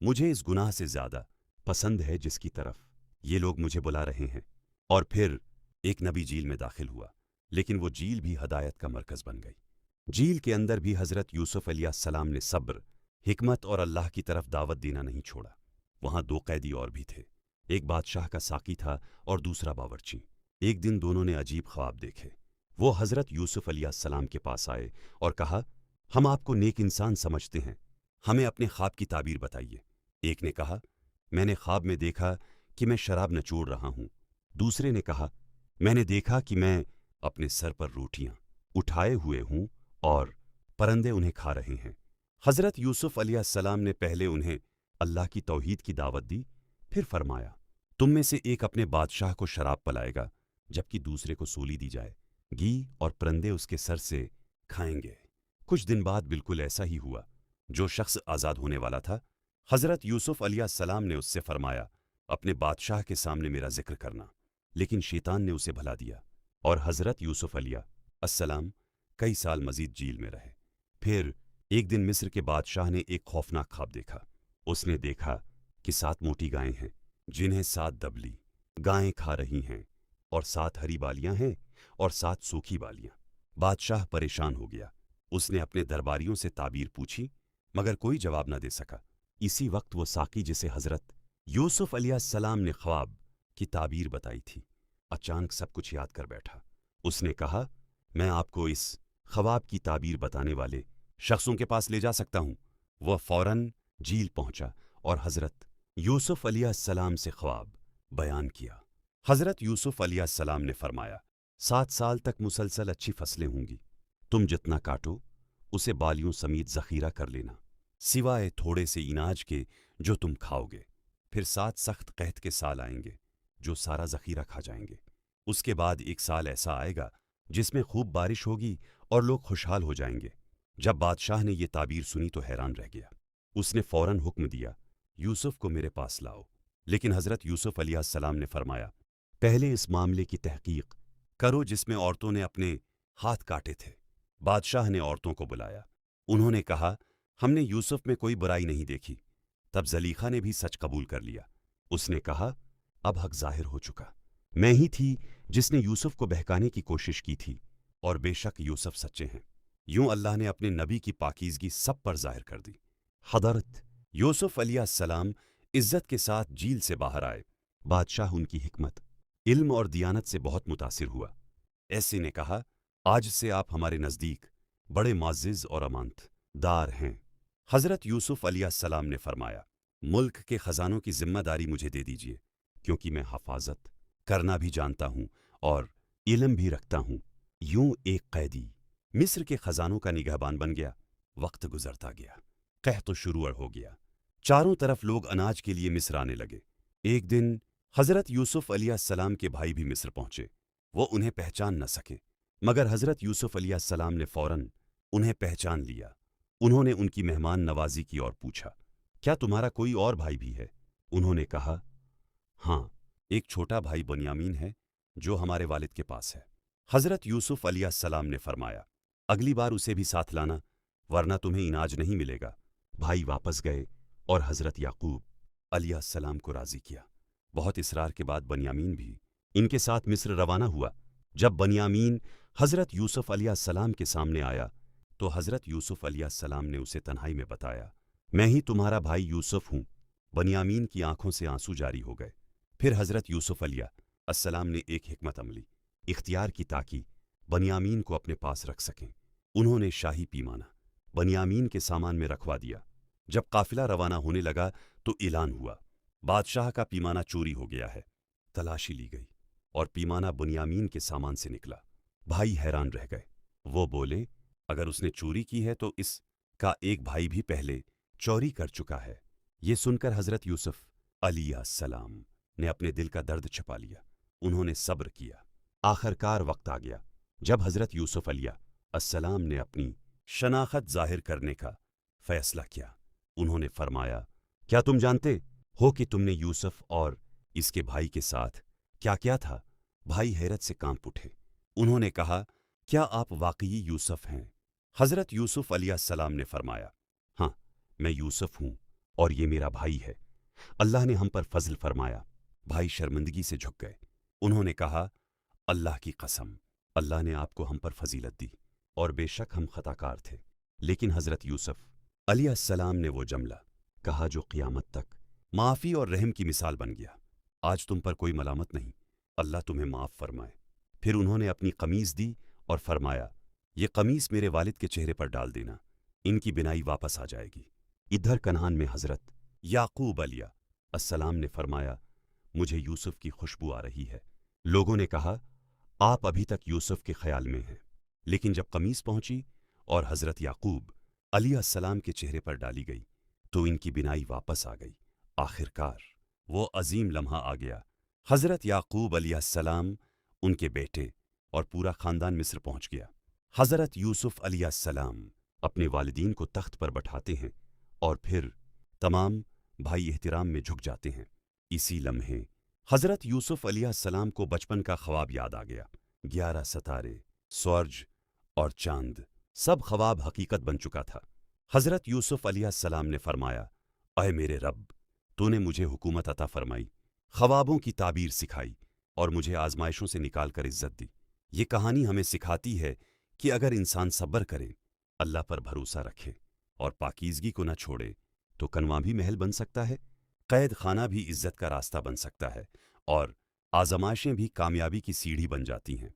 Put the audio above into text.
مجھے اس گناہ سے زیادہ پسند ہے جس کی طرف یہ لوگ مجھے بلا رہے ہیں۔ اور پھر ایک نبی جھیل میں داخل ہوا، لیکن وہ جھیل بھی ہدایت کا مرکز بن گئی۔ جھیل کے اندر بھی حضرت یوسف علیہ السلام نے صبر، حکمت اور اللہ کی طرف دعوت دینا نہیں چھوڑا۔ وہاں 2 قیدی اور بھی تھے، ایک بادشاہ کا ساقی تھا اور دوسرا باورچی۔ ایک دن دونوں نے عجیب خواب دیکھے۔ وہ حضرت یوسف علیہ السلام کے پاس آئے اور کہا، ہم آپ کو نیک انسان سمجھتے ہیں، ہمیں اپنے خواب کی تعبیر بتائیے۔ ایک نے کہا، میں نے خواب میں دیکھا کہ میں شراب نچوڑ رہا ہوں۔ دوسرے نے کہا، میں نے دیکھا کہ میں اپنے سر پر روٹیاں اٹھائے ہوئے ہوں اور پرندے انہیں کھا رہے ہیں۔ حضرت یوسف علیہ السلام نے پہلے انہیں اللہ کی توحید کی دعوت دی، پھر فرمایا، تم میں سے ایک اپنے بادشاہ کو شراب پلائے گا، جبکہ دوسرے کو سولی دی جائے گی اور پرندے اس کے سر سے کھائیں گے۔ کچھ دن بعد بالکل ایسا ہی ہوا۔ جو شخص آزاد ہونے والا تھا، حضرت یوسف علیہ السلام نے اس سے فرمایا، اپنے بادشاہ کے سامنے میرا ذکر کرنا، لیکن شیطان نے اسے بھلا دیا اور حضرت یوسف علیہ السلام کئی سال مزید جیل میں رہے۔ پھر ایک دن مصر کے بادشاہ نے ایک خوفناک خواب دیکھا۔ اس نے دیکھا کہ 7 موٹی گائیں ہیں جنہیں 7 دبلی گائیں کھا رہی ہیں، اور 7 ہری بالیاں ہیں اور 7 سوکھی بالیاں۔ بادشاہ پریشان ہو گیا۔ اس نے اپنے درباریوں سے تعبیر پوچھی، مگر کوئی جواب نہ دے سکا۔ اسی وقت وہ ساقی جسے حضرت یوسف علیہ السلام نے خواب کی تعبیر بتائی تھی، اچانک سب کچھ یاد کر بیٹھا۔ اس نے کہا، میں آپ کو اس خواب کی تعبیر بتانے والے شخصوں کے پاس لے جا سکتا ہوں۔ وہ فوراً جھیل پہنچا اور حضرت یوسف علیہ السلام سے خواب بیان کیا۔ حضرت یوسف علیہ السلام نے فرمایا، 7 سال تک مسلسل اچھی فصلیں ہوں گی، تم جتنا کاٹو اسے بالیوں سمیت ذخیرہ کر لینا، سوائے تھوڑے سے اناج کے جو تم کھاؤ گے۔ پھر 7 سخت قحط کے سال آئیں گے جو سارا ذخیرہ کھا جائیں گے۔ اس کے بعد 1 سال ایسا آئے گا جس میں خوب بارش ہوگی اور لوگ خوشحال ہو جائیں گے۔ جب بادشاہ نے یہ تعبیر سنی تو حیران رہ گیا۔ اس نے فوراً حکم دیا، یوسف کو میرے پاس لاؤ۔ لیکن حضرت یوسف علیہ السلام نے فرمایا، پہلے اس معاملے کی تحقیق کرو جس میں عورتوں نے اپنے ہاتھ کاٹے تھے۔ بادشاہ نے عورتوں کو بلایا۔ انہوں نے کہا، ہم نے یوسف میں کوئی برائی نہیں دیکھی۔ تب زلیخا نے بھی سچ قبول کر لیا۔ اس نے کہا، اب حق ظاہر ہو چکا، میں ہی تھی جس نے یوسف کو بہکانے کی کوشش کی تھی، اور بے شک یوسف سچے ہیں۔ یوں اللہ نے اپنے نبی کی پاکیزگی سب پر ظاہر کر دی۔ حضرت یوسف علیہ السلام عزت کے ساتھ جھیل سے باہر آئے۔ بادشاہ ان کی حکمت، علم اور دیانت سے بہت متاثر ہوا۔ ایسے نے کہا، آج سے آپ ہمارے نزدیک بڑے معزز اور امانت دار ہیں۔ حضرت یوسف علیہ السلام نے فرمایا، ملک کے خزانوں کی ذمہ داری مجھے دے دیجیے، کیونکہ میں حفاظت کرنا بھی جانتا ہوں اور علم بھی رکھتا ہوں۔ یوں ایک قیدی مصر کے خزانوں کا نگہبان بن گیا۔ وقت گزرتا گیا، قحط شروع ہو گیا، چاروں طرف لوگ اناج کے لیے مصر آنے لگے۔ ایک دن حضرت یوسف علیہ السلام کے بھائی بھی مصر پہنچے۔ وہ انہیں پہچان نہ سکے، مگر حضرت یوسف علیہ السلام نے فوراً انہیں پہچان لیا۔ انہوں نے ان کی مہمان نوازی کی اور پوچھا، کیا تمہارا کوئی اور بھائی بھی ہے؟ انہوں نے کہا، ہاں، ایک چھوٹا بھائی بنیامین ہے جو ہمارے والد کے پاس ہے۔ حضرت یوسف علیہ السلام نے فرمایا، اگلی بار اسے بھی ساتھ لانا، ورنہ تمہیں اناج نہیں ملے گا۔ بھائی واپس گئے اور حضرت یعقوب علیہ السلام کو راضی کیا۔ بہت اصرار کے بعد بنیامین بھی ان کے ساتھ مصر روانہ ہوا۔ جب بنیامین حضرت یوسف علیہ السلام کے سامنے آیا تو حضرت یوسف علیہ السلام نے اسے تنہائی میں بتایا، میں ہی تمہارا بھائی یوسف ہوں۔ بنیامین کی آنکھوں سے آنسو جاری ہو گئے۔ پھر حضرت یوسف علیہ السلام نے ایک حکمت عملی اختیار کی تاکہ بنیامین کو اپنے پاس رکھ سکیں۔ انہوں نے شاہی پیمانہ بنیامین کے سامان میں رکھوا دیا۔ جب قافلہ روانہ ہونے لگا تو اعلان ہوا، بادشاہ کا پیمانہ چوری ہو گیا ہے۔ تلاشی لی گئی اور پیمانہ بنیامین کے سامان سے نکلا۔ بھائی حیران رہ گئے۔ وہ بولے، اگر اس نے چوری کی ہے تو اس کا ایک بھائی بھی پہلے چوری کر چکا ہے۔ یہ سن کر حضرت یوسف علیہ السلام نے اپنے دل کا درد چھپا لیا۔ انہوں نے صبر کیا۔ آخرکار وقت آ گیا جب حضرت یوسف علیہ السلام نے اپنی شناخت ظاہر کرنے کا فیصلہ کیا۔ انہوں نے فرمایا، کیا تم جانتے ہو کہ تم نے یوسف اور اس کے بھائی کے ساتھ کیا کیا تھا؟ بھائی حیرت سے کانپ اٹھے۔ انہوں نے کہا، کیا آپ واقعی یوسف ہیں؟ حضرت یوسف علیہ السلام نے فرمایا، ہاں، میں یوسف ہوں اور یہ میرا بھائی ہے۔ اللہ نے ہم پر فضل فرمایا۔ بھائی شرمندگی سے جھک گئے۔ انہوں نے کہا، اللہ کی قسم، اللہ نے آپ کو ہم پر فضیلت دی اور بے شک ہم خطا کار تھے۔ لیکن حضرت یوسف علیہ السلام نے وہ جملہ کہا جو قیامت تک معافی اور رحم کی مثال بن گیا۔ آج تم پر کوئی ملامت نہیں، اللہ تمہیں معاف فرمائے۔ پھر انہوں نے اپنی قمیص دی اور فرمایا، یہ قمیص میرے والد کے چہرے پر ڈال دینا، ان کی بینائی واپس آ جائے گی۔ ادھر کنعان میں حضرت یعقوب علیہ السلام نے فرمایا، مجھے یوسف کی خوشبو آ رہی ہے۔ لوگوں نے کہا، آپ ابھی تک یوسف کے خیال میں ہیں۔ لیکن جب قمیص پہنچی اور حضرت یعقوب علیہ السلام کے چہرے پر ڈالی گئی تو ان کی بینائی واپس آ گئی۔ آخرکار وہ عظیم لمحہ آ گیا۔ حضرت یعقوب علیہ السلام، ان کے بیٹے اور پورا خاندان مصر پہنچ گیا۔ حضرت یوسف علیہ السلام اپنے والدین کو تخت پر بٹھاتے ہیں اور پھر تمام بھائی احترام میں جھک جاتے ہیں۔ اسی لمحے حضرت یوسف علیہ السلام کو بچپن کا خواب یاد آ گیا۔ 11 ستارے، سورج اور چاند، سب خواب حقیقت بن چکا تھا۔ حضرت یوسف علیہ السلام نے فرمایا، اے میرے رب، تو نے مجھے حکومت عطا فرمائی، خوابوں کی تعبیر سکھائی اور مجھے آزمائشوں سے نکال کر عزت دی۔ یہ کہانی ہمیں سکھاتی ہے کہ اگر انسان صبر کرے، اللہ پر بھروسہ رکھے اور پاکیزگی کو نہ چھوڑے تو کنواں بھی محل بن سکتا ہے، قید خانہ بھی عزت کا راستہ بن سکتا ہے اور آزمائشیں بھی کامیابی کی سیڑھی بن جاتی ہیں۔